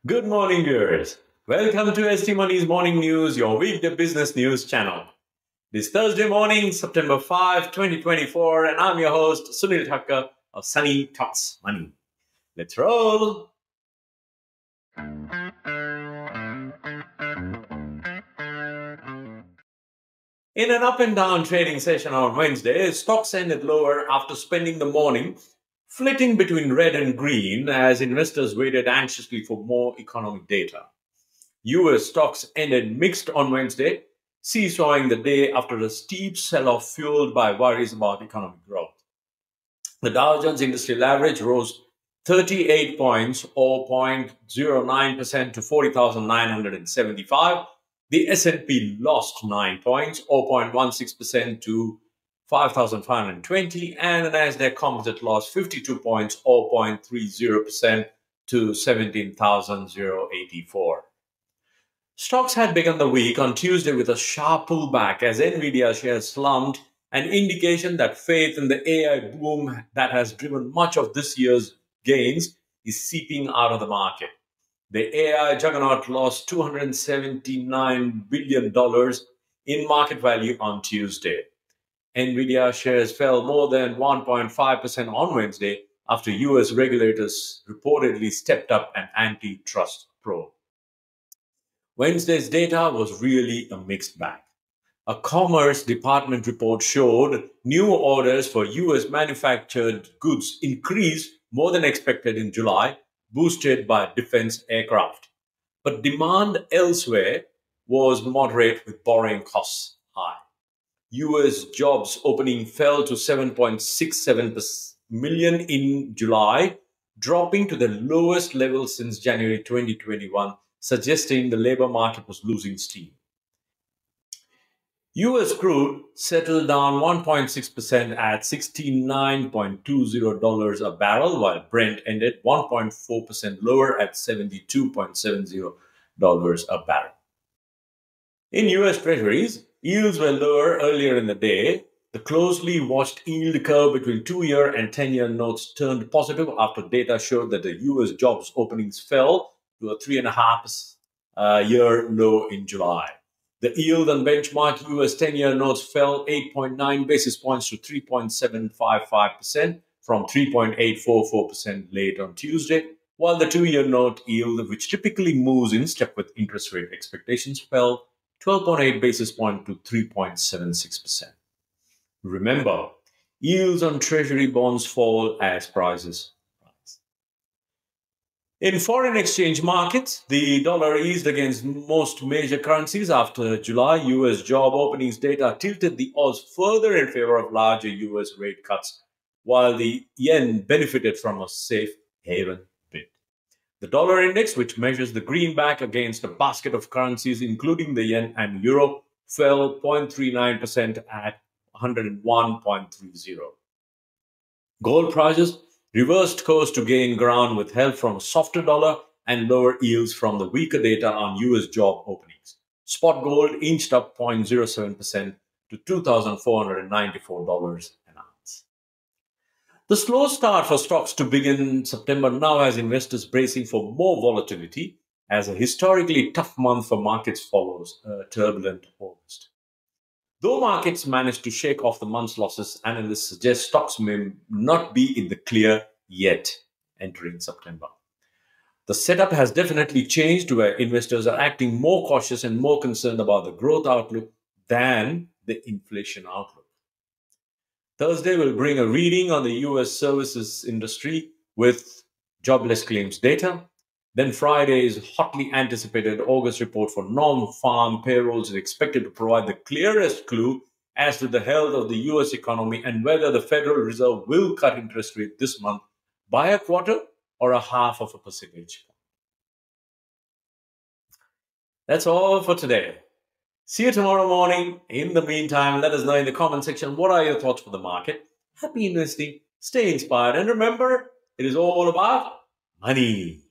Good morning, viewers. Welcome to ST Money's Morning News, your weekday business news channel. This Thursday morning, September 5, 2024, and I'm your host, Sunil Thakker of Sunny Talks Money. Let's roll. In an up and down trading session on Wednesday, stocks ended lower after spending the morning flitting between red and green as investors waited anxiously for more economic data. US stocks ended mixed on Wednesday, seesawing the day after a steep sell-off fueled by worries about economic growth. The Dow Jones Industrial Average rose 38 points or 0.09% to 40,975. The S&P lost 9 points or 0.16% to 5,520, and the Nasdaq Composite lost 52 points or 0.30% to 17,084. Stocks had begun the week on Tuesday with a sharp pullback as Nvidia shares slumped, an indication that faith in the AI boom that has driven much of this year's gains is seeping out of the market. The AI juggernaut lost $279 billion in market value on Tuesday. Nvidia shares fell more than 1.5% on Wednesday after US regulators reportedly stepped up an antitrust probe. Wednesday's data was really a mixed bag. A Commerce Department report showed new orders for US manufactured goods increased more than expected in July, boosted by defense aircraft. But demand elsewhere was moderate with borrowing costs high. US jobs opening fell to 7.67 million in July, dropping to the lowest level since January 2021, suggesting the labor market was losing steam. US crude settled down 1.6% at $69.20 a barrel, while Brent ended 1.4% lower at $72.70 a barrel. In US Treasuries, yields were lower earlier in the day. The closely watched yield curve between 2-year and 10-year notes turned positive after data showed that the US jobs openings fell to a 3.5-year low in July. The yield on benchmark US 10-year notes fell 8.9 basis points to 3.755% from 3.844% late on Tuesday, while the 2-year note yield, which typically moves in step with interest rate expectations, fell 12.8 basis points to 3.76%. Remember, yields on Treasury bonds fall as prices rise. In foreign exchange markets, the dollar eased against most major currencies after July US job openings data tilted the odds further in favor of larger US rate cuts, while the yen benefited from a safe haven bid. The dollar index, which measures the greenback against a basket of currencies, including the yen and euro, fell 0.39% at 101.30. Gold prices reversed course to gain ground with help from a softer dollar and lower yields from the weaker data on US job openings. Spot gold inched up 0.07% to $2,494 an ounce. The slow start for stocks to begin September now has investors bracing for more volatility as a historically tough month for markets follows a turbulent August. Though markets managed to shake off the month's losses, analysts suggest stocks may not be in the clear yet entering September. The setup has definitely changed where investors are acting more cautious and more concerned about the growth outlook than the inflation outlook. Thursday will bring a reading on the US services industry with jobless claims data. Then Friday's hotly anticipated August report for non-farm payrolls is expected to provide the clearest clue as to the health of the US economy and whether the Federal Reserve will cut interest rate this month by a quarter or a half of a percentage point. That's all for today. See you tomorrow morning. In the meantime, let us know in the comment section what are your thoughts for the market. Happy investing, stay inspired, and remember, it is all about money.